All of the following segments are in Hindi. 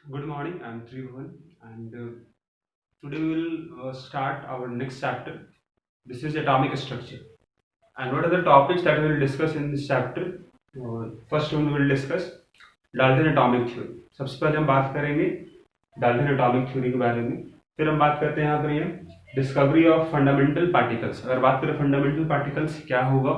Good morning, I'm Tribhuvan, and today we will start our next chapter. This is atomic structure. And what are the topics that we will discuss in this chapter? First, we will discuss Dalton atomic theory. सबसे पहले हम बात करेंगे डाल्टन एटॉमिक थ्योरी के बारे में. फिर हम बात करते हैं यहाँ पर ये डिस्कवरी ऑफ फंडामेंटल पार्टिकल्स. अगर बात करें फंडामेंटल पार्टिकल्स क्या होगा,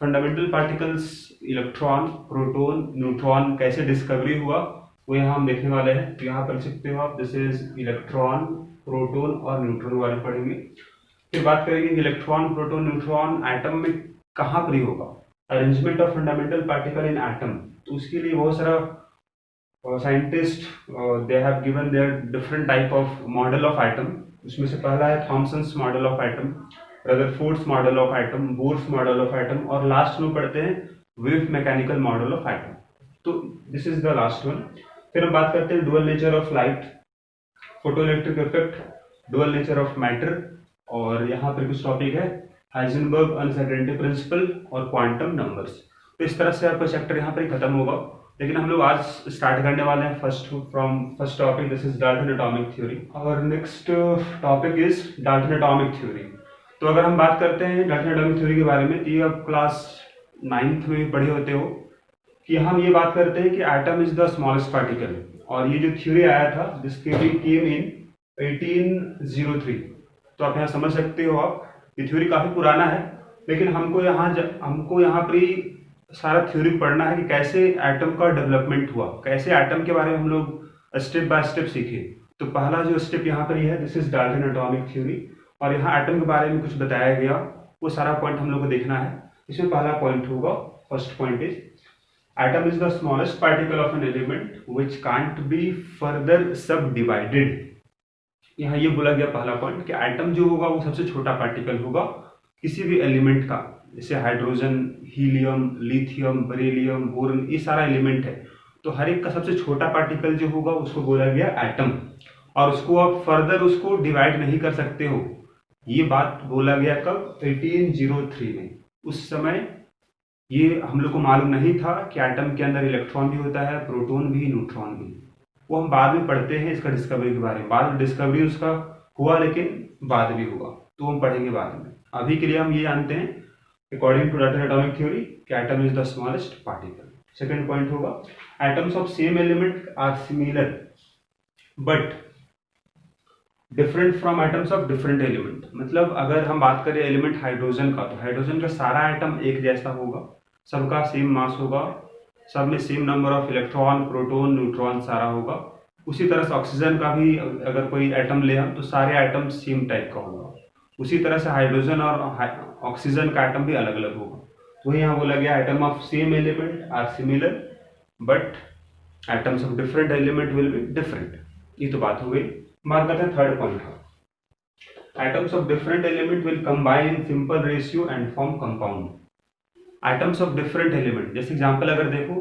fundamental particles electron, proton, neutron कैसे डिस्कवरी हुआ वो यहाँ हम देखने वाले हैं. तो यहाँ पर सकते हो आप, दिस इज इलेक्ट्रॉन, प्रोटॉन और न्यूट्रॉन वाले पढ़ेंगे. फिर बात करेंगे इलेक्ट्रॉन, प्रोटॉन, न्यूट्रॉन एटम में कहाँ पर होगा, arrangement of fundamental particle in atom. तो उसके लिए बहुत सारा scientist they have given their different type of model of atom. उसमें से पहला है Thomson's model of atom, Rutherford's model of atom, Bohr's model of atom, और लास्ट में पढ़ते हैं wave mechanical model of atom. तो this is the last one. फिर हम बात करते हैं dual nature of light, photoelectric effect, dual nature of matter, और यहाँ पर कुछ टॉपिक है हाइजेनबर्ग अनसर्टेनिटी प्रिंसिपल और क्वांटम नंबर्स. तो इस तरह से आपका चैप्टर यहाँ पर खत्म होगा. लेकिन हम लोग आज स्टार्ट करने वाले हैं first topic, this is Dalton atomic theory. और next topic is Dalton atomic theory. तो अगर हम बात करते हैं डाल्टन एटॉमिक थ्योरी के बारे में, तो ये आप क्लास 9th में पढ़े होते हो कि हम ये बात करते हैं कि atom is the smallest particle. और ये जो थ्योरी आया था दिस केम इन 1803. तो आप यहाँ समझ सकते हो, आप ये थ्योरी काफी पुराना है, लेकिन हमको यहाँ पर ही सारा थ्योरी पढ़ना है कि कैसे एटम का डेवलपमेंट हुआ, कैसे एटम के बारे में हम लोग स्टेप बाय स्टेप सीखे. तो पहला जो स्टेप यहाँ पर ये है, this is Dalton atomic theory. और यहाँ एटम के बारे में कुछ बताया गया, वो सारा पॉइंट हम लोग को देखना है. इसमें पहला पॉइंट होगा, first point is atom is the smallest particle of an element which can't be further सब डिवाइडेड. यहाँ ये बोला गया पहला पॉइंट कि एटम जो होगा वो सबसे छोटा पार्टिकल होगा किसी भी एलिमेंट का. जैसे hydrogen, helium, lithium, beryllium, boron, ये सारा एलिमेंट है. तो हर एक का सबसे छोटा पार्टिकल जो होगा उसको बोला गया एटम. और उसको आप फर्दर उसको डिवाइड नहीं कर सकते हो. ये बात बोला गया कब, 1803 में. उस समय ये हम लोग को मालूम नहीं था कि एटम के अंदर इलेक्ट्रॉन भी होता है, प्रोटॉन भी, न्यूट्रॉन भी. वो हम बाद में पढ़ते हैं इसका डिस्कवरी के बारे में. बाद में डिस्कवरी उसका हुआ, लेकिन बाद भी होगा, तो हम पढ़ेंगे बाद में. अभी के लिए हम ये जानते हैं according to Dalton atomic theory कि atom is the smallest particle. Second point होगा atoms of same element are similar but different from atoms of different element. मतलब अगर हम बात करें एलिमेंट हाइड्रोजन का, तो हाइड्रोजन का सारा एटम एक जैसा होगा, सबका सेम मास होगा, सब में same number of electron, proton, neutron सारा होगा. उसी तरह से ऑक्सीजन का भी अगर कोई एटम ले हम, तो सारे एटम सेम टाइप का होगा. उसी तरह से हाइड्रोजन और ऑक्सीजन का एटम भी अलग अलग होगा. तो यहाँ बोला गया atom of same element are similar but atoms of different element will be different. ये तो बात हो गई. बात करते हैं थर्ड पॉइंट का, atoms of different element will combine in simple ratio and form compound. Atoms of different element, जैसे एग्जांपल अगर देखो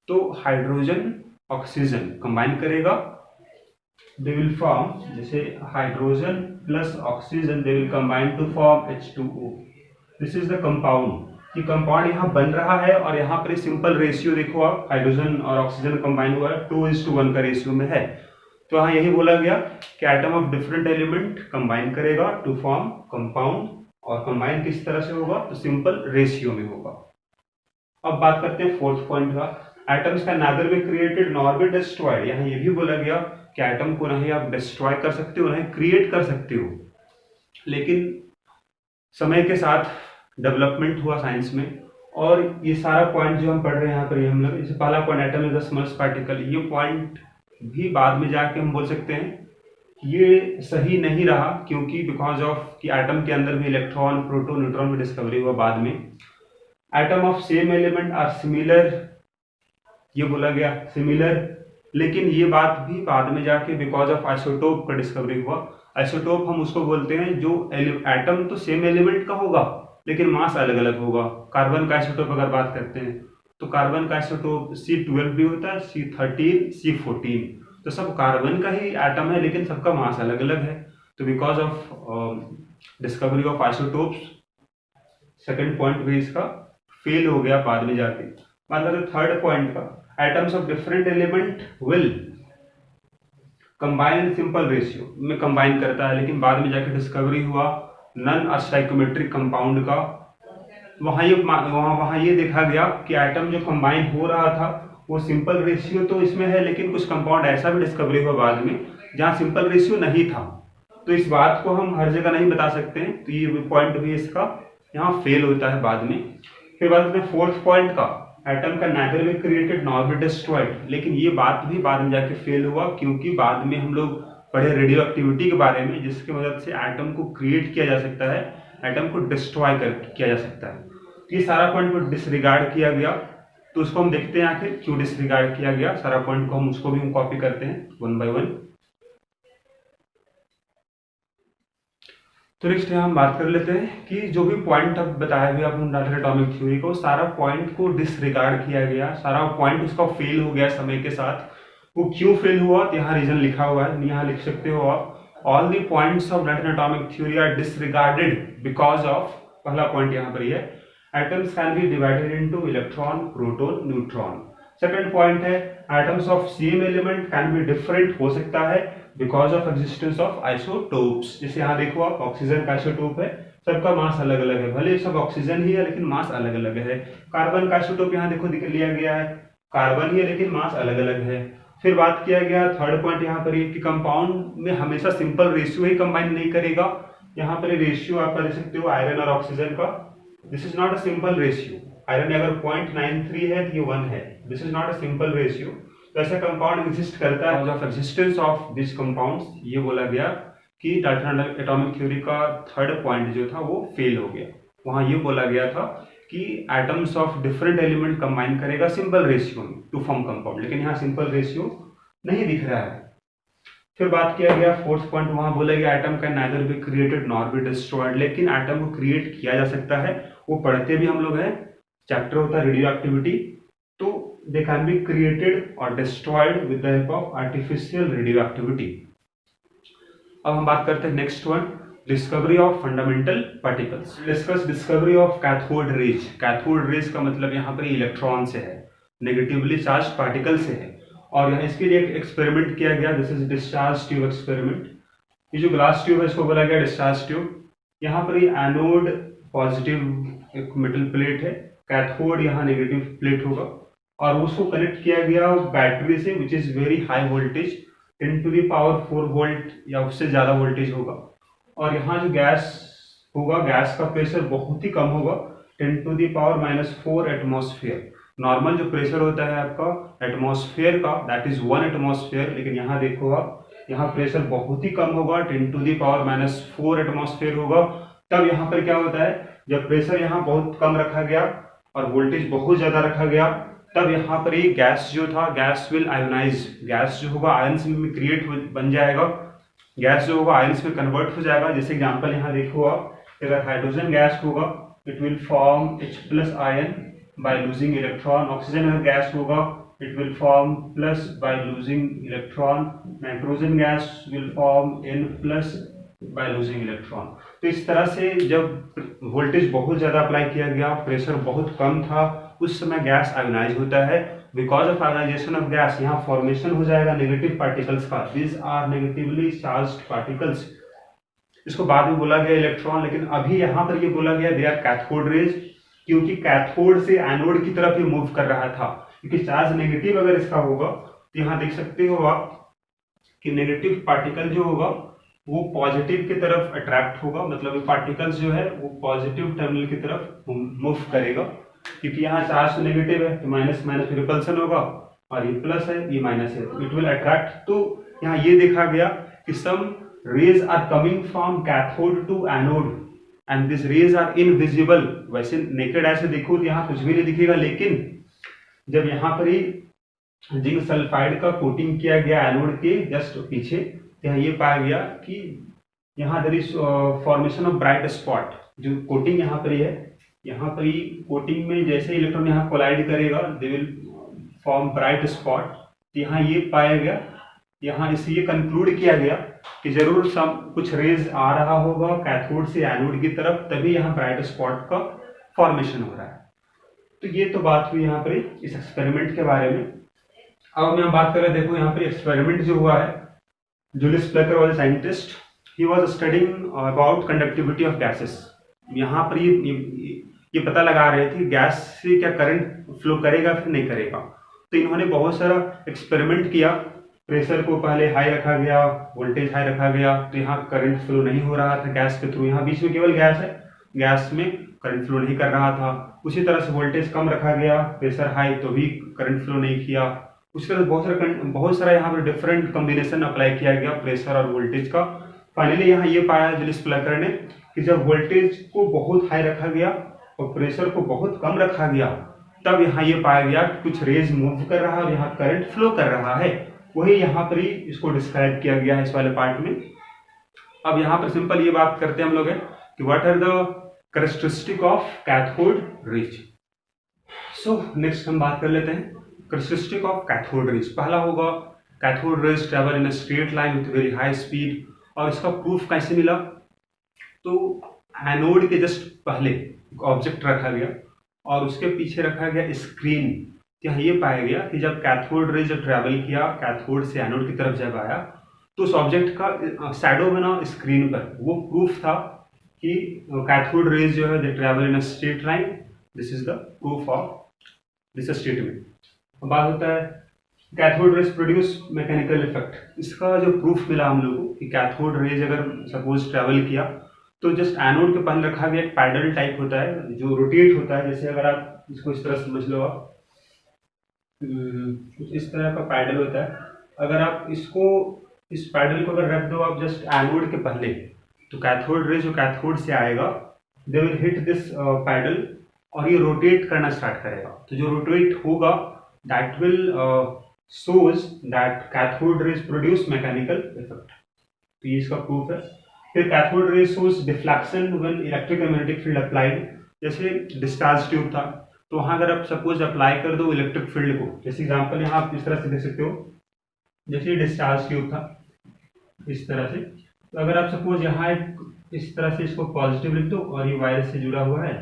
तो हाइड्रोजन ऑक्सीजन कंबाइन करेगा, दे विल फॉर्म, जैसे hydrogen plus oxygen they will combine to form H2O. This is the compound. ये कंपाउंड यहाँ बन रहा है, और यहाँ पर सिंपल रेशियो देखो आप, हाइड्रोजन और ऑक्सीजन कंबाइन हुआ है 2:1 का रेशियो में है. तो यहाँ यही बोला गया कि atom of different element combine करेगा टू फॉर्म कंपाउंड. और कंबाइन किस तरह से होगा, तो सिंपल रेशियो में होगा. अब बात करते हैं फोर्थ पॉइंट का, एटम्स का neither be created nor be destroyed. यहाँ ये भी बोला गया कि एटम को नहीं आप डिस्ट्रॉय कर सकते हो, नहीं क्रिएट कर सकते हो. लेकिन समय के साथ डेवलपमेंट हुआ साइंस में, और ये सारा पॉइंट जो हम पढ़ रहे हैं यहाँ पर, हम लोग जैसे पहला point atom is the smallest particle, ये पॉइंट भी बाद में जाके हम बोल सकते हैं ये सही नहीं रहा, क्योंकि बिकॉज ऑफ कि एटम के अंदर भी इलेक्ट्रॉन, प्रोटॉन, न्यूट्रॉन भी डिस्कवरी हुआ बाद में. Atom of same element are similar, ये बोला गया सिमिलर, लेकिन ये बात भी बाद में जाके बिकॉज ऑफ आइसोटोप का डिस्कवरी हुआ. आइसोटोप हम उसको बोलते हैं जो एटम तो सेम एलिमेंट का होगा लेकिन मास अलग अलग होगा. कार्बन का आइसोटोप अगर बात करते हैं तो कार्बन का आइसोटोप C12 भी होता है, C13, C14. तो सब कार्बन का ही एटम है, लेकिन सबका मास अलग अलग है. तो because of discovery of isotopes second point भी इसका फेल हो गया बाद में जाके. मतलब थर्ड पॉइंट का, atoms of different element will combine simple ratio में कंबाइन करता है, लेकिन बाद में जाके डिस्कवरी हुआ नॉन स्टाइकोमेट्रिक कंपाउंड का। वहाँ ये देखा गया कि आइटम जो कंबाइन हो रहा था वो सिंपल रेशियो तो इसमें है, लेकिन कुछ कंपाउंड ऐसा भी डिस्कवरी हुआ बाद में जहाँ सिंपल रेशियो नहीं था। तो इस बात को हम हर जगह नहीं बता सकते हैं, तो ये पॉइंट भी इसका यहाँ फेल होता है बाद में। फिर बात करते हैं फोर्थ पॉइंट का, एटम का neither be created nor be destroyed. लेकिन ये बात भी बाद में जाके फेल हुआ, क्योंकि बाद में हम लोग पढ़े रेडियो एक्टिविटी के बारे में, जिसकी मदद से एटम को क्रिएट किया जा सकता है, एटम को डिस्ट्रॉय किया जा सकता है। तो ये सारा पॉइंट को डिसरिगार्ड किया गया। तो उसको हम देखते हैं आखिर क्यों डिसरिगार्ड किया गया सारा पॉइंट को, हम उसको भी हम कॉपी करते हैं वन बाय वन। तो नेक्स्ट हम बात कर लेते हैं कि जो भी पॉइंट अब बताया गया अपन डाटा एटॉमिक थ्योरी को, सारा पॉइंट को डिसरिगार्ड किया गया, सारा पॉइंट उसका फेल हो गया समय के साथ। वो क्यों फेल हुआ, तो यहाँ रीजन लिखा हुआ है, यहाँ लिख सकते हो आप, ऑल द पॉइंट्स ऑफ डाटा atomic theory are disregarded because of, पहला पॉइंट यहाँ पर है, atoms can be divided into electron, proton, neutron. Second point है, atoms of same element can be different हो सकता है because of existence of isotopes. जैसे यहाँ देखो आप, ऑक्सीजन का आइसोटोप है, सबका मास अलग अलग है, भले सब ऑक्सीजन ही है लेकिन मास अलग अलग है। कार्बन का आइसोटोप यहाँ देखो लिया गया है, कार्बन ही है लेकिन मास अलग अलग है। फिर बात किया गया थर्ड पॉइंट यहाँ पर कि कंपाउंड में हमेशा सिंपल रेशियो ही कंबाइन नहीं करेगा। यहाँ पर रेशियो आप देख सकते हो आयरन और ऑक्सीजन का, this is not a simple ratio. Iron अगर 0.93 है तो ये 1 है, this is not a simple ratio. तो ऐसा कंपाउंड एग्जिस्ट करता है of existence of this compounds. ये बोला गया कि डाल्टन एटॉमिक थ्योरी का थर्ड पॉइंट जो था वो फेल हो गया। वहां ये बोला गया था कि atoms of different element combine करेगा सिंपल रेशियो में टू फॉर्म कंपाउंड, लेकिन यहाँ सिंपल रेशियो नहीं दिख रहा है। फिर बात किया गया फोर्थ पॉइंट, वहां बोला गया atom can neither be created nor be destroyed, लेकिन एटम को क्रिएट किया जा सकता है। वो पढ़ते भी हम लोग हैं, चैप्टर होता है रेडियो एक्टिविटी। तो दे कैन बी क्रिएटेड और destroyed with the help of artificial radio activity. अब हम बात करते हैं next one, discovery of fundamental particles. Discuss discovery of cathode raise. Cathode rays का मतलब यहाँ पर इलेक्ट्रॉन से है, नेगेटिवली चार्ज पार्टिकल से है। और यहाँ इसके लिए एक एक्सपेरिमेंट किया गया, this is discharge tube experiment. ये जो ग्लास ट्यूब है इसको बोला गया डिस्चार्ज ट्यूब। यहाँ पर ये एनोड पॉजिटिव एक मेटल प्लेट है, कैथोड यहाँ नेगेटिव प्लेट होगा, और उसको कनेक्ट किया गया बैटरी से which is very high voltage, 10 to the power 4 volt या उससे ज्यादा वोल्टेज होगा। और यहाँ जो गैस होगा, गैस का प्रेशर बहुत ही कम होगा, 10 to the power -4 atmosphere. Normal जो प्रेशर होता है आपका एटमॉस्फेयर का, दैट इज 1 एटमॉस्फेयर, लेकिन यहाँ देखो आप, यहाँ प्रेशर बहुत ही कम होगा, 10 to the power -4 एटमॉस्फेयर होगा। तब यहाँ पर क्या होता है, जब प्रेशर यहाँ बहुत कम रखा गया और वोल्टेज बहुत ज्यादा रखा गया, तब यहाँ पर ये गैस जो था, गैस विल आयोनाइज, गैस जो होगा आयंस में क्रिएट बन जाएगा, गैस जो होगा आयंस में कन्वर्ट हो जाएगा। जैसे एग्जांपल यहाँ देखो आप, अगर हाइड्रोजन गैस होगा it will form H+ ion by losing electron, oxygen अगर गैस होगा it will form plus by losing electron, nitrogen gas will form N+ by losing electron. तो इस तरह से जब वोल्टेज बहुत ज्यादा अप्लाई किया गया, प्रेशर बहुत कम था, उस समय गैस आयोनाइज होता है। Because of ionisation of gas यहाँ फॉर्मेशन हो जाएगा नेगेटिव पार्टिकल्स का, this are negatively charged particles. इसको बाद में बोला गया इलेक्ट्रॉन, लेकिन अभी यहाँ पर ये बोला गया दे आर कैथोड रेज, क्योंकि कैथोड से एनोड की तरफ ये मूव कर रहा था। क्योंकि चार्ज नेगेटिव अगर इसका होगा तो यहाँ देख सकते हो आप कि नेगेटिव पार्टिकल जो होगा वो पॉजिटिव की तरफ अट्रैक्ट होगा, मतलब पार्टिकल्स जो है वो पॉजिटिव टर्मिनल की तरफ मूव करेगा। क्योंकि यहाँ चार्ज तो नेगेटिव है तो माइनस माइनस रिपल्सन होगा, और ये प्लस है ये माइनस है, इट विल अट्रैक्ट। तो यहाँ ये देखा गया कि some rays are coming from cathode to anode and this rays are invisible. वैसे नेकेड ऐसे देखो तो यहाँ कुछ भी नहीं दिखेगा, लेकिन जब यहाँ पर ही जिंक सल्फाइड का कोटिंग किया गया एनोड के जस्ट पीछे, यहाँ ये पाया गया कि यहाँ there is formation of bright spot. जो कोटिंग यहाँ पर है, यहाँ पर ही कोटिंग में जैसे इलेक्ट्रॉन यहाँ कोलाइड करेगा they will form bright spot. यहाँ ये पाया गया, यहाँ इससे ये कंक्लूड किया गया कि जरूर सम कुछ रेज आ रहा होगा कैथोड से एनोड की तरफ, तभी यहाँ ब्राइट स्पॉट का फॉर्मेशन हो रहा है। तो ये तो बात हुई यहाँ पर इस एक्सपेरिमेंट के बारे में। अब हम यहाँ बात करें, देखो यहाँ पे एक्सपेरिमेंट जो हुआ है Julius Plummer was a scientist. He was studying about conductivity of gases. यहाँ पर ये पता लगा रहे थे गैस से क्या करंट फ्लो करेगा फिर नहीं करेगा। तो इन्होंने बहुत सारा एक्सपेरिमेंट किया। प्रेशर को पहले हाई रखा गया, वोल्टेज हाई रखा गया, तो यहाँ करंट फ्लो नहीं हो रहा था गैस के थ्रू। यहाँ बीच में केवल गैस है, गैस में करंट फ्लो नहीं कर रहा था। उसी तरह से वोल्टेज कम रखा गया, प्रेशर हाई, तो भी करंट फ्लो नहीं किया। उसी तरह बहुत सारा यहाँ पर डिफरेंट कॉम्बिनेशन अप्लाई किया गया प्रेशर और वोल्टेज का। फाइनली यहाँ ये पाया जुलियस प्लकर ने कि जब वोल्टेज को बहुत हाई रखा गया और प्रेशर को बहुत कम रखा गया, तब यहाँ ये पाया गया कि कुछ रेज मूव कर रहा है और यहाँ करंट फ्लो कर रहा है। वही यहाँ पर ही इसको डिस्क्राइब किया गया है इस वाले पार्ट में। अब यहाँ पर सिंपल ये बात करते हैं हम लोग कि what are the characteristic of cathode rays. So next हम बात कर लेते हैं कैरेक्टरिस्टिक ऑफ कैथोड रेज। पहला होगा cathode rays travel in a straight line with very high speed. और इसका प्रूफ कैसे मिला? तो एनोड के जस्ट पहले एक ऑब्जेक्ट रखा गया और उसके पीछे रखा गया स्क्रीन। यहाँ ये पाया गया कि जब कैथोड रेज ट्रेवल किया कैथोड से एनोड की तरफ जब आया, तो उस ऑब्जेक्ट का शैडो बना स्क्रीन पर। वो प्रूफ था कि कैथोड रेज जो है they travel in a straight line. This is the proof of this statement. बात होता है cathode rays produce mechanical effect. इसका जो प्रूफ मिला हम लोगों को कि कैथोड रेज अगर सपोज ट्रेवल किया तो जस्ट एनोड के पहले रखा गया एक पैडल टाइप होता है जो रोटेट होता है। जैसे अगर आप इसको इस तरह समझ लो, आप कुछ इस तरह का पैडल होता है। अगर आप इसको इस पैडल को अगर रख दो आप जस्ट एनोड के पहले, तो कैथोड रेज जो कैथोड से आएगा they will hit this paddle और ये रोटेट करना स्टार्ट करेगा। तो जो रोटेट होगा that will shows that cathode rays produce mechanical effect। तो ये इसका प्रूफ है। फिर cathode rays shows deflection when electromagnetic field applied। जैसे डिस्चार्ज ट्यूब था, तो वहां अगर आप सपोज अप्लाई कर दो इलेक्ट्रिक फील्ड को, जैसे एग्जांपल यहाँ आप इस तरह से देख सकते हो, जैसे डिस्चार्ज ट्यूब था इस तरह से, तो अगर आप सपोज यहाँ इस तरह से इसको पॉजिटिव लिख दो और ये वायर से जुड़ा हुआ है,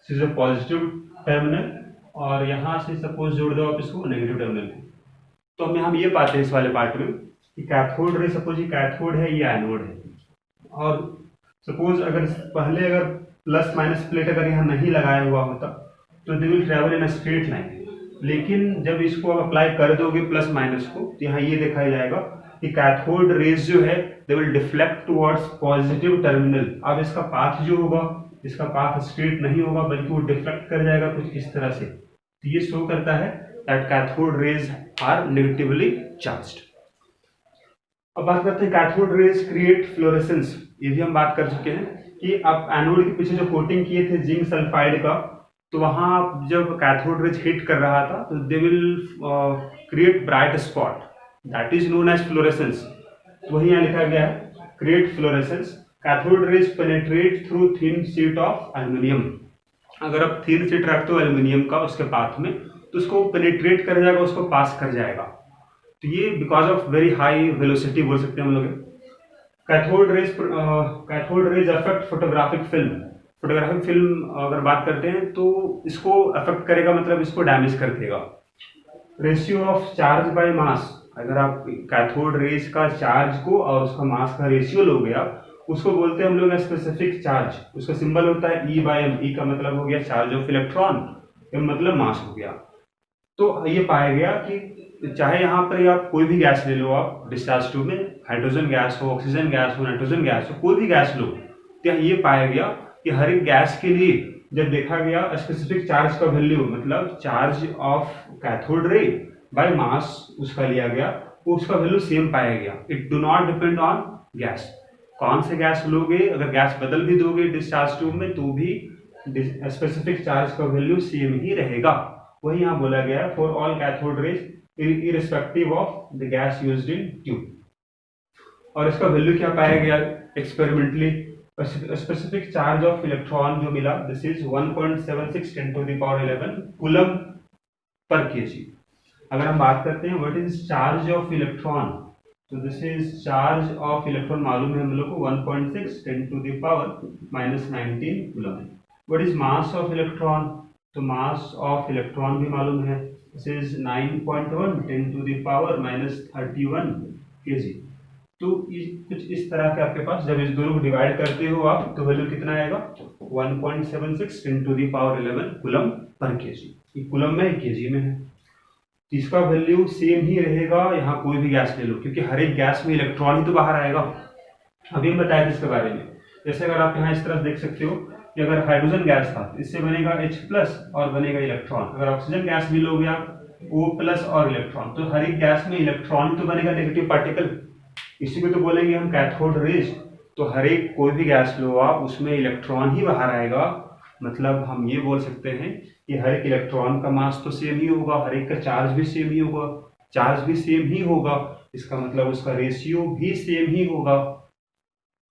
this is a positive terminal, और यहाँ से सपोज जोड़ दो आप इसको नेगेटिव टर्मिनल को। तो हम ये पाते हैं इस वाले पार्ट में कि कैथोड रे सपोज ये कैथोड है, ये एनोड है, और सपोज अगर पहले अगर प्लस माइनस प्लेट अगर यहाँ नहीं लगाया हुआ होता तो they will travel in a straight line. लेकिन जब इसको आप अप्लाई कर दोगे प्लस माइनस को, तो यहाँ ये देखा जाएगा कि कैथोड रेज जो है they will deflect towards positive terminal. अब इसका पाथ जो होगा, इसका पाथ स्ट्रेट नहीं होगा बल्कि वो डिफ्लेक्ट कर जाएगा कुछ इस तरह से। तो ये शो करता है that cathode rays are negatively charged. अब बात करते हैं कैथोड रेज क्रिएट फ्लोरेसेंस। ये भी हम बात कर चुके हैं कि आप एनोड के पीछे जो कोटिंग किए थे जिंक सल्फाइड का, तो वहां जब कैथोड रेज हिट कर रहा था तो they will create bright spot, that is known as fluorescence. वही यहाँ लिखा गया है create fluorescence. Cathode rays penetrate through thin sheet of aluminium. अगर आप थिन शीट रखते हो एल्यूमिनियम का उसके पाथ में, तो उसको पेनेट्रेट कर जाएगा, उसको पास कर जाएगा। तो ये because of very high velocity बोल सकते हैं हम लोग। Cathode rays affect photographic film. Photographic film अगर बात करते हैं तो इसको अफेक्ट करेगा, मतलब इसको डैमेज कर देगा। Ratio of charge by mass. अगर आप कैथोड रेज का चार्ज को और उसका मास का रेशियो लोगे आप, उसको बोलते हैं हम लोग स्पेसिफिक चार्ज। उसका सिंबल होता है E/m। E का मतलब हो गया चार्ज ऑफ इलेक्ट्रॉन, M मतलब मास हो गया। तो ये पाया गया कि चाहे यहाँ पर आप कोई भी गैस ले लो, आप डिस्चार्ज ट्यूब में हाइड्रोजन गैस हो, ऑक्सीजन गैस हो, नाइट्रोजन गैस हो, कोई भी गैस लो, तो ये पाया गया कि हर एक गैस के लिए जब देखा गया स्पेसिफिक चार्ज का वैल्यू, मतलब charge of cathode ray by mass उसका लिया गया, उसका वैल्यू सेम पाया गया। It do not depend on gas. कौन से गैस लोगे, अगर गैस बदल भी दोगे डिस्चार्ज ट्यूब में तो भी स्पेसिफिक चार्ज का वैल्यू सेम ही रहेगा। वही यहाँ बोला गया for all cathode rays irrespective of the gas used in tube. और इसका वैल्यू क्या पाया गया experimentally? Specific charge of electron जो मिला, this is 1.76 10 to the power 11 coulomb per kg. अगर हम बात करते हैं what is charge of electron, तो this is charge of electron मालूम है हम लोग को 1.6 10 to the power -19 कूलम है। What is mass of electron, तो मास ऑफ इलेक्ट्रॉन भी मालूम है, this is 9.1 10 to the power -31 kg। तो कुछ इस तरह के आपके पास, जब इस दोनों को डिवाइड करते हो आप तो वैल्यू कितना आएगा 1.76 × 10⁻11 कूलम पर केजी। ये कूलम में केजी में है, तो इसका वैल्यू सेम ही रहेगा। यहाँ कोई भी गैस ले लो, क्योंकि हर एक गैस में इलेक्ट्रॉन ही तो बाहर आएगा। अभी हम बताया इसके बारे में। जैसे अगर आप यहाँ इस तरह देख सकते हो कि अगर हाइड्रोजन गैस था, इससे बनेगा H+ और बनेगा इलेक्ट्रॉन। अगर ऑक्सीजन गैस भी लोगे आप O+ और इलेक्ट्रॉन, तो हर एक गैस में इलेक्ट्रॉन तो बनेगा, नेगेटिव पार्टिकल। इसी को तो बोलेंगे हम कैथोड रेज। तो हर एक कोई भी गैस लो आप, उसमें इलेक्ट्रॉन ही बाहर आएगा। मतलब हम ये बोल सकते हैं कि हर एक इलेक्ट्रॉन का मास तो सेम ही होगा, हर एक का चार्ज भी सेम ही होगा, चार्ज भी सेम ही होगा, इसका मतलब उसका रेशियो भी सेम ही होगा।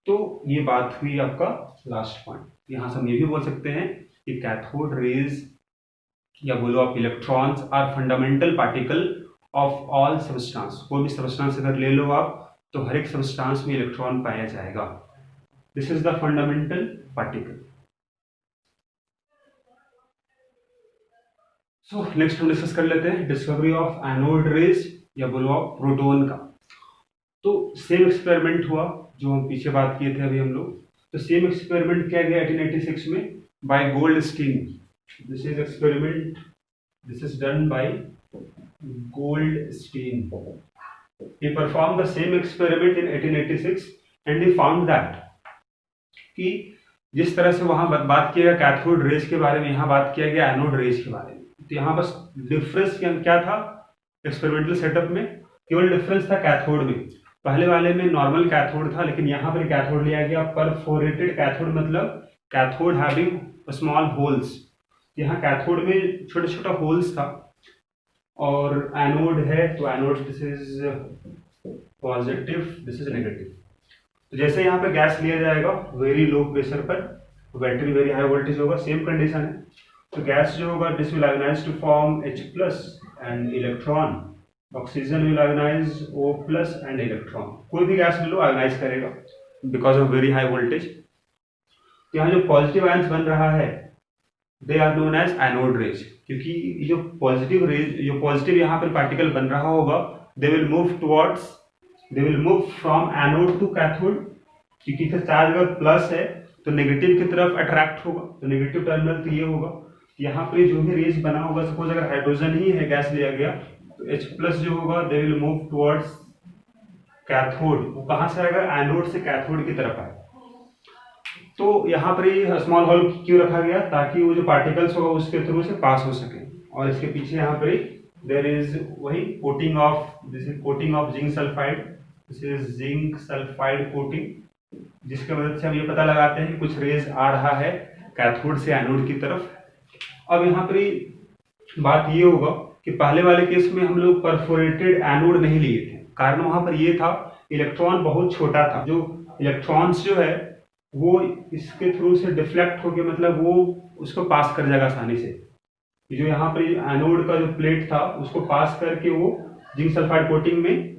तो ये बात हुई आपका लास्ट पॉइंट। यहाँ से हम ये भी बोल सकते हैं कि कैथोड रेज या बोलो आप electrons are fundamental particle of all substance. कोई भी सबस्टांस अगर ले लो आप, तो हर एक सबस्टांस में इलेक्ट्रॉन पाया जाएगा। This is the fundamental particle. So next हम डिस्कस कर लेते हैं डिस्कवरी ऑफ एनोड रेज या बोलो आप प्रोटॉन का। तो सेम एक्सपेरिमेंट हुआ जो हम पीछे बात किए थे अभी हम लोग। तो सेम एक्सपेरिमेंट किया गया 1886 में by Goldstein. This is experiment, this is done by Goldstein. He performed the same experiment in 1886 and he found that कि जिस तरह से वहां बात किया गया कैथोड रेज के बारे में, यहाँ बात किया गया एनोड रेज के बारे में। तो यहाँ बस डिफरेंस क्या था एक्सपेरिमेंटल सेटअप में? केवल डिफरेंस था कैथोड में। पहले वाले में नॉर्मल कैथोड था, लेकिन यहाँ पर कैथोड लिया गया परफोरेटेड कैथोड, मतलब कैथोड हैविंग स्मॉल होल्स। यहाँ कैथोड में छोटा छोटा होल्स था। और एनोड है तो anode this is positive, this is negative. तो जैसे यहाँ पे गैस लिया जाएगा वेरी लो प्रेशर पर, बैटरी वेरी हाई वोल्टेज होगा, सेम कंडीशन है। तो गैस जो होगा this will ionise to form H+ and electron, oxygen will ionise O+ and electron. कोई भी गैस ले लो आयोनाइज करेगा because of very high voltage. तो यहाँ जो पॉजिटिव आयंस बन रहा है they are known as anode rays, क्योंकि जो पॉजिटिव रेज, जो पॉजिटिव यहाँ पर पार्टिकल बन रहा होगा they will move from anode to cathode, क्योंकि चार्ज अगर प्लस है तो नेगेटिव की तरफ अट्रैक्ट होगा, तो नेगेटिव टर्मिनल तो ये होगा। यहाँ पर जो भी रेज बना होगा, सपोज अगर हाइड्रोजन ही है गैस लिया गया, तो H+ जो होगा they will move towards cathode. वो कहाँ से आएगा? एनोड से कैथोड की तरफ आएगा। तो यहाँ पर ये स्मॉल होल क्यों रखा गया? ताकि वो जो पार्टिकल्स होगा उसके थ्रू से पास हो सके। और इसके पीछे यहाँ पर देयर इज वही coating of, this is coating of zinc sulphide, this is zinc sulphide coating, जिसके मदद से हम ये पता लगाते हैं कि कुछ रेज आ रहा है कैथोड से एनोड की तरफ। अब यहाँ पर बात ये होगा कि पहले वाले केस में हम लोग परफोरेटेड एनोड नहीं लिए थे। कारण वहां पर ये था इलेक्ट्रॉन बहुत छोटा था, जो इलेक्ट्रॉन्स जो है वो इसके थ्रू से डिफ्लेक्ट होके, मतलब वो उसको पास कर जाएगा आसानी से। जो यहाँ पर एनोड का जो प्लेट था उसको पास करके वो जिंक सल्फाइड कोटिंग में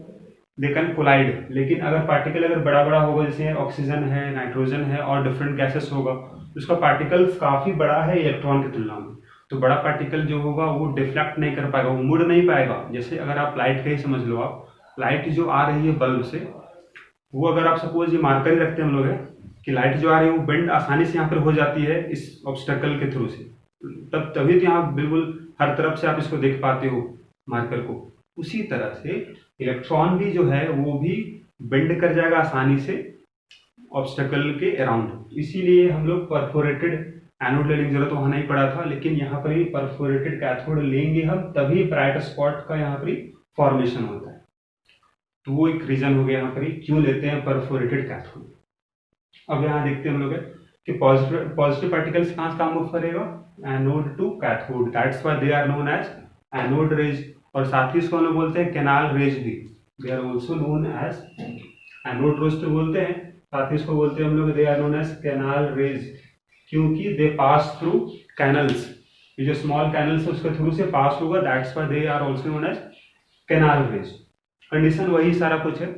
दे कैन कोलाइड। लेकिन अगर पार्टिकल अगर बड़ा बड़ा होगा, जैसे ऑक्सीजन है, नाइट्रोजन है और डिफरेंट गैसेस होगा, उसका पार्टिकल काफी बड़ा है इलेक्ट्रॉन की तुलना में, तो बड़ा पार्टिकल जो होगा वो डिफ्लेक्ट नहीं कर पाएगा, वो मुड़ नहीं पाएगा। जैसे अगर आप लाइट का ही समझ लो, आप लाइट जो आ रही है बल्ब से, वो अगर आप सपोज ये मार्कर ही रखते हैं हम लोग है कि लाइट जो आ रही है वो बेंड आसानी से यहाँ पर हो जाती है इस ऑब्स्टेकल के थ्रू से, तभी तो यहाँ बिल्कुल हर तरफ से आप इसको देख पाते हो मार्कर को। उसी तरह से इलेक्ट्रॉन भी जो है वो भी बेंड कर जाएगा आसानी से ऑब्स्टेकल के अराउंड। इसीलिए हम लोग परफोरेटेड एनोड लेने की जरूरत वहां नहीं पड़ा था, लेकिन यहाँ पर ही परफोरेटेड कैथोड लेंगे हम, तभी ब्राइट स्पॉट का यहाँ पर फॉर्मेशन होता है। तो वो एक रीजन हो गया यहाँ पर क्यों लेते हैं परफोरेटेड कैथोड। अब यहाँ देखते हैं हम लोग कि पॉजिटिव पार्टिकल्स कहाँ से काम मूव करेगा? Anode to cathode, that's why they are known as anode rays. और साथ ही इसको हम लोग बोलते हैं कैनाल रेज भी, they are also known as anode rays तो बोलते हैं, साथ ही इसको बोलते हैं हम लोग they are known as canal rays, क्योंकि दे पास थ्रू कैनल्स। ये जो स्मॉल कैनल्स है उसके थ्रू से पास होगा, that's why they are also known as canal rays. Condition वही सारा कुछ है।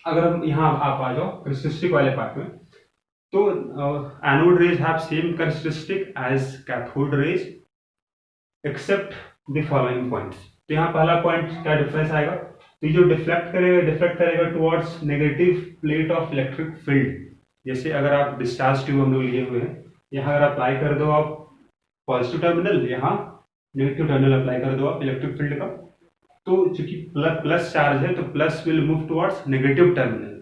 अगर हम यहाँ आप आ जाओ कैरेक्टरिस्टिक वाले पार्ट में, तो anode rays have same characteristic as cathode rays except the following points. तो यहाँ पहला पॉइंट क्या डिफरेंस आएगा? तो ये जो डिफ्लेक्ट करेगा towards negative plate of electric field. जैसे अगर आप डिस्चार्ज ट्यूब हम लोग लिए हुए हैं, यहाँ अगर अप्लाई कर दो आप पॉजिटिव टर्मिनल, यहाँ नेगेटिव टर्मिनल अप्लाई कर दो आप इलेक्ट्रिक फील्ड का, तो चूंकि प्लस चार्ज है तो plus will move towards negative terminal,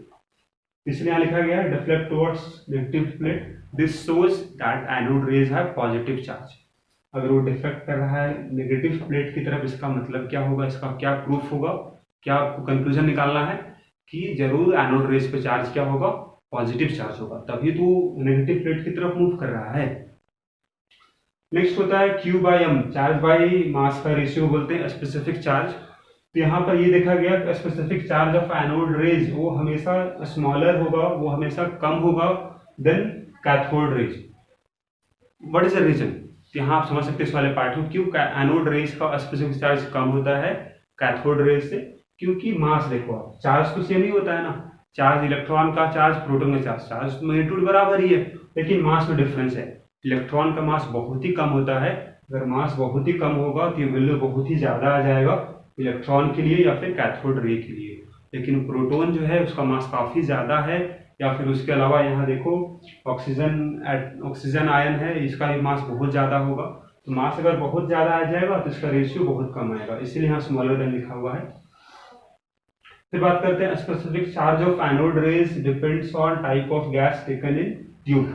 इसलिए यहाँ लिखा गया है deflect towards negative plate. This shows that anode rays have positive charge. अगर वो डिफ्लेक्ट कर रहा है नेगेटिव प्लेट की तरफ, इसका मतलब क्या होगा, इसका क्या प्रूफ होगा, क्या आपको कंक्लूजन निकालना है कि जरूर एनोड रेज पे चार्ज क्या होगा, पॉजिटिव चार्ज होगा, तभी तो नेगेटिव प्लेट की तरफ मूव कर रहा है। नेक्स्ट होता है Q by M, charge by mass का रेशियो बोलते हैं स्पेसिफिक चार्ज। तो यहाँ पर ये देखा गया कि specific charge of anode rays वो हमेशा स्मॉलर होगा, वो हमेशा कम होगा than cathode rays. What is the reason? यहाँ आप समझ सकते हैं इस वाले पार्ट में, क्यों एनोड रेज का स्पेसिफिक चार्ज कम होता है कैथोड रेज से, क्योंकि मास देखो आप, चार्ज तो सेम ही होता है ना, चार्ज इलेक्ट्रॉन का चार्ज, प्रोटॉन का चार्ज, चार्ज तो मैग्नीट्यूड बराबर ही है, लेकिन मास में डिफरेंस है। इलेक्ट्रॉन का मास बहुत ही कम होता है, अगर मास बहुत ही कम होगा तो ये वैल्यू बहुत ही ज्यादा आ जाएगा इलेक्ट्रॉन के लिए या फिर कैथोड रे के लिए। लेकिन प्रोटॉन जो है उसका मास काफी ज्यादा है, या फिर उसके अलावा यहाँ देखो ऑक्सीजन आयन है, इसका भी मास बहुत ज्यादा होगा। तो मास अगर बहुत ज्यादा आ जाएगा तो इसका रेशियो बहुत कम आएगा, इसलिए यहाँ स्मॉलर देन लिखा हुआ है। फिर बात करते हैं specific charge of anode raise depends on type of gas taken in tube.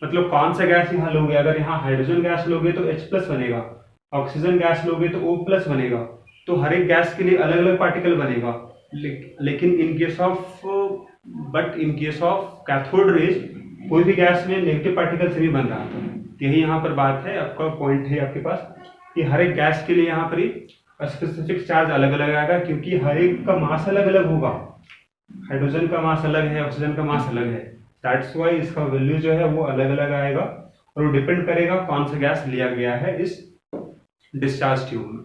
मतलब कौन सा गैस यहाँ लोगे, अगर यहाँ हाइड्रोजन गैस लोगे तो H+ बनेगा, ऑक्सीजन गैस लोगे तो O+ बनेगा। तो हर एक गैस के लिए अलग अलग पार्टिकल बनेगा, लेकिन in case of cathode raise कोई भी गैस में नेगेटिव पार्टिकल से भी बन रहा था। यही यहाँ पर बात है, आपका पॉइंट है आपके पास कि हर एक गैस के लिए यहाँ पर स्पेसिफिक चार्ज अलग अलग आएगा, क्योंकि हर एक का मास अलग अलग होगा। हाइड्रोजन का मास अलग है, ऑक्सीजन का मास अलग है, दैट्स वाई इसका वैल्यू जो है वो अलग अलग आएगा, और वो डिपेंड करेगा कौन सा गैस लिया गया है इस डिस्चार्ज ट्यूब में।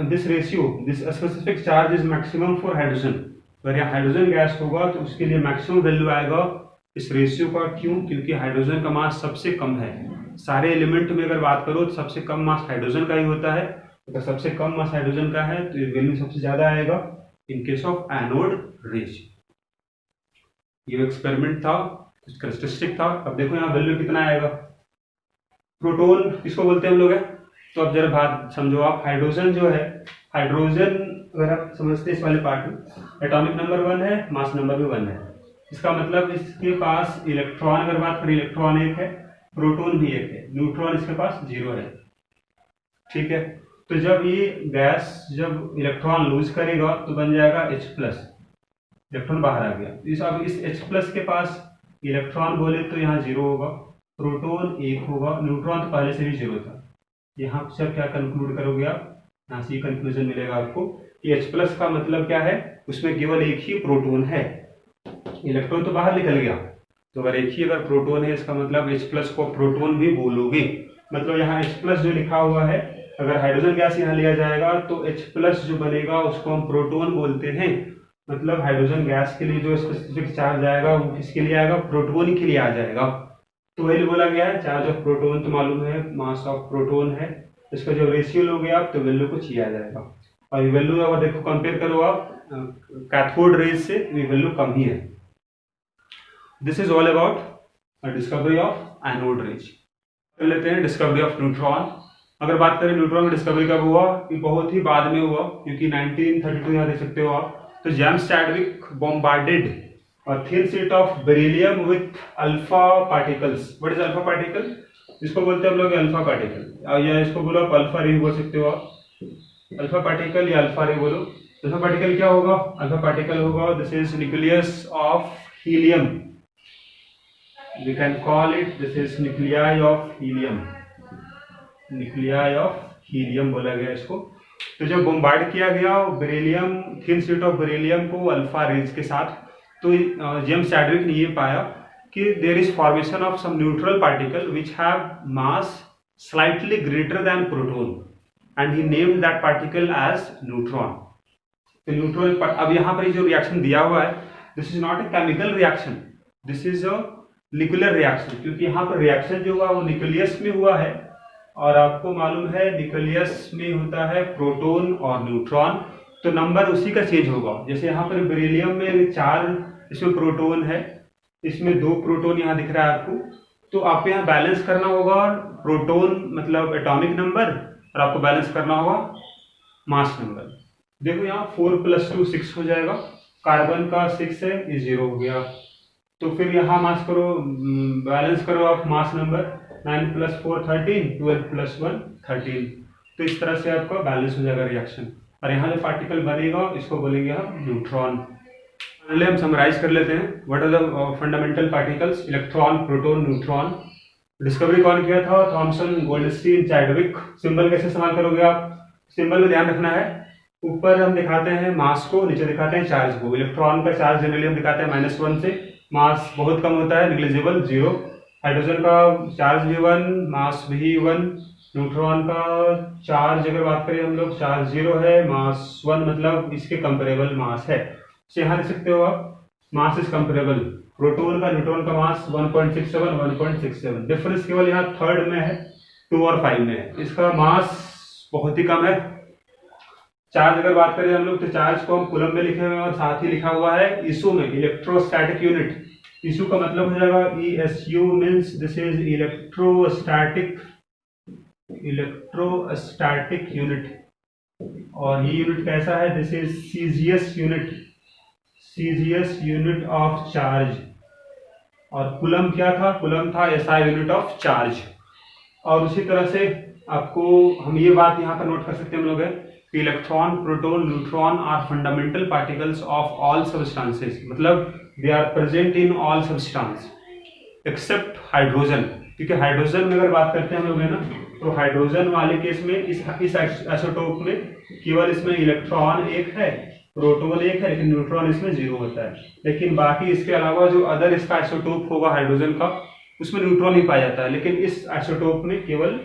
This ratio, this specific charge is maximum for hydrogen. अगर यहाँ हाइड्रोजन गैस होगा तो उसके लिए मैक्सिमम वैल्यू आएगा इस रेशियो का। क्यों? क्योंकि हाइड्रोजन का मास सबसे कम है। सारे एलिमेंट में अगर बात करो तो सबसे कम मास हाइड्रोजन का ही होता है, अगर सबसे कम मास हाइड्रोजन का है तो ये वैल्यू सबसे ज्यादा आएगा in case of anode raise. ये एक्सपेरिमेंट था, कैरेक्टरिस्टिक था। अब देखो यहाँ वैल्यू कितना आएगा। प्रोटॉन किसको बोलते हैं हम लोग है, तो अब जरा बात समझो आप। हाइड्रोजन जो है, हाइड्रोजन अगर आप समझते हैं इस वाले पार्ट में, एटॉमिक नंबर 1 है, मास नंबर भी 1 है। इसका मतलब इसके पास इलेक्ट्रॉन, अगर बात करें इलेक्ट्रॉन 1 है, प्रोटॉन भी 1 है, न्यूट्रॉन इसके पास 0 है। ठीक है, तो जब ये गैस जब इलेक्ट्रॉन लूज करेगा तो बन जाएगा H+, इलेक्ट्रॉन बाहर आ गया। अब इस H+ के पास इलेक्ट्रॉन बोले तो यहाँ 0 होगा, प्रोटॉन 1 होगा, न्यूट्रॉन तो पहले से भी 0 था। यहाँ से क्या कंक्लूड करोगे आप, यहाँ से कंक्लूजन मिलेगा आपको कि H+ का मतलब क्या है, उसमें केवल एक ही प्रोटॉन है, इलेक्ट्रॉन तो बाहर निकल गया। तो अगर एक ही अगर प्रोटॉन है, इसका मतलब H+ को प्रोटॉन भी बोलोगे। मतलब यहाँ H+ जो लिखा हुआ है, अगर हाइड्रोजन गैस यहाँ लिया जाएगा तो H+ जो बनेगा उसको हम प्रोटॉन बोलते हैं। मतलब हाइड्रोजन गैस के लिए जो स्पेसिफिक चार्ज आएगा वो किसके लिए आएगा, प्रोटॉन के लिए आ जाएगा। तो वही बोला गया है, चार्ज ऑफ प्रोटॉन तो मालूम है, मास ऑफ प्रोटॉन है, इसका जो रेशियो लोगे आप तो वैल्यू कुछ ही आ जाएगा। और ये वैल्यू अगर देखो कंपेयर करो आप कैथोड रेज से, ये वैल्यू कम ही है। This is all about discovery of anode raise. कर लेते हैं डिस्कवरी ऑफ न्यूट्रॉन। अगर बात करें न्यूट्रॉन की डिस्कवरी कब हुआ, ये बहुत ही बाद में हुआ, क्योंकि 1932 यहाँ देख सकते हो आप। तो James Chadwick bombarded a thin sheet of beryllium with alpha particles. What is alpha particle? इसको बोलते हैं हम लोग अल्फा पार्टिकल, या इसको बोलो आप अल्फा रे बोल सकते हो आप। अल्फा पार्टिकल या अल्फा रे बोलो। अल्फा पार्टिकल क्या होगा, अल्फा पार्टिकल होगा this is nucleus of helium, we can call it this is nuclei of helium, nuclei of helium बोला गया इसको। तो जब बम्बार्ड किया गया beryllium, thin sheet of beryllium को अल्फा रेज के साथ, तो जेम्स चैडविक ने ये पाया कि there is formation of some neutral particle which have mass slightly greater than proton and he named that particle as neutron. तो न्यूट्रॉन, अब यहाँ पर जो रिएक्शन दिया हुआ है, this is not a chemical reaction, this is a nuclear reaction, क्योंकि यहाँ पर रिएक्शन जो हुआ वो न्यूक्लियस में हुआ है, और आपको मालूम है न्यूक्लियस में होता है प्रोटॉन और न्यूट्रॉन, तो नंबर उसी का चेंज होगा। जैसे यहाँ पर बेरिलियम में 4 इसमें प्रोटॉन है, इसमें 2 प्रोटॉन यहाँ दिख रहा है आपको, तो आपको यहाँ बैलेंस करना होगा प्रोटॉन मतलब एटॉमिक नंबर, और आपको बैलेंस करना होगा मास नंबर। देखो यहाँ 4 + 2 6 हो जाएगा, कार्बन का 6 है, ये 0 हो गया। तो फिर यहाँ मास करो, बैलेंस करो आप मास नंबर, 9 + 4 13, 12 + 1 13। तो इस तरह से आपका बैलेंस हो जाएगा रिएक्शन। और यहाँ जो पार्टिकल बनेगा इसको बोलेंगे हम न्यूट्रॉन। पहले हम समराइज कर लेते हैं, what are the fundamental particles, electron, proton, neutron. Discovery कौन किया था? Thompson, Goldstein, Chadwick. सिंबल कैसे इस्तेमाल करोगे आप? सिंबल में ध्यान रखना है, ऊपर हम दिखाते हैं मास को, नीचे दिखाते हैं चार्ज को। इलेक्ट्रॉन का चार्ज जनरली हम दिखाते हैं -1 से, मास बहुत कम होता है, निग्लिजिबल 0। हाइड्रोजन का चार्ज भी 1, मास भी 1। न्यूट्रॉन का चार्ज अगर बात करें हम लोग, चार्ज 0 है, मास 1, मतलब इसके कंपेरेबल मास है। तो यहाँ देख सकते हो आप, मास इज कंपेरेबल। प्रोटॉन का न्यूट्रॉन का मास 1.67, 1.67। डिफरेंस केवल यहाँ थर्ड में है, 2 और 5 में है। इसका मास बहुत ही कम है। चार्ज अगर बात करें हम लोग, तो चार्ज को हम कूलम में लिखे हुए हैं और साथ ही लिखा हुआ है ईसू में, इलेक्ट्रोस्टैटिक यूनिट। ईसू का मतलब हो जाएगा ESU, means this is electrostatic unit. और ये यूनिट कैसा है? This is CGS unit of charge. और कूलम क्या था? कूलम था SI यूनिट ऑफ चार्ज। और उसी तरह से आपको हम ये बात यहाँ पर नोट कर सकते हैं हम लोग है कि electron, proton, neutron are fundamental particles of all substances, मतलब they are present in all substance except hydrogen. क्योंकि हाइड्रोजन में अगर बात करते हैं हम लोग है ना, तो हाइड्रोजन वाले केस में इस आइसोटोप में केवल इसमें इलेक्ट्रॉन 1 है, प्रोटॉन 1 है, लेकिन न्यूट्रॉन इसमें 0 होता है। लेकिन बाकी इसके अलावा जो अदर इसका आइसोटोप होगा हाइड्रोजन का, उसमें न्यूट्रॉन ही पाया जाता है। लेकिन इस आइसोटोप में केवल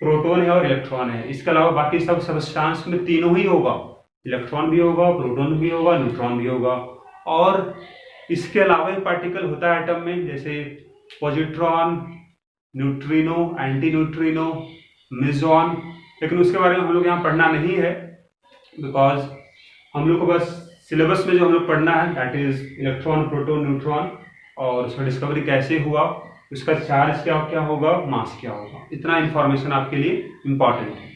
प्रोटॉन है और इलेक्ट्रॉन है। इसके अलावा बाकी सब सब्सटेंस में तीनों ही होगा, इलेक्ट्रॉन भी होगा, प्रोटॉन भी होगा, न्यूट्रॉन भी होगा। और इसके अलावा एक पार्टिकल होता है एटम में, जैसे positron, neutrino, anti neutrino, meson. लेकिन उसके बारे में हम लोग यहाँ पढ़ना नहीं है, बिकॉज हम लोग को बस सिलेबस में जो हम लोग पढ़ना है that is electron, proton, neutron, और उसका डिस्कवरी कैसे हुआ, उसका चार्ज क्या क्या होगा, मास क्या होगा। इतना इंफॉर्मेशन आपके लिए इम्पॉर्टेंट है।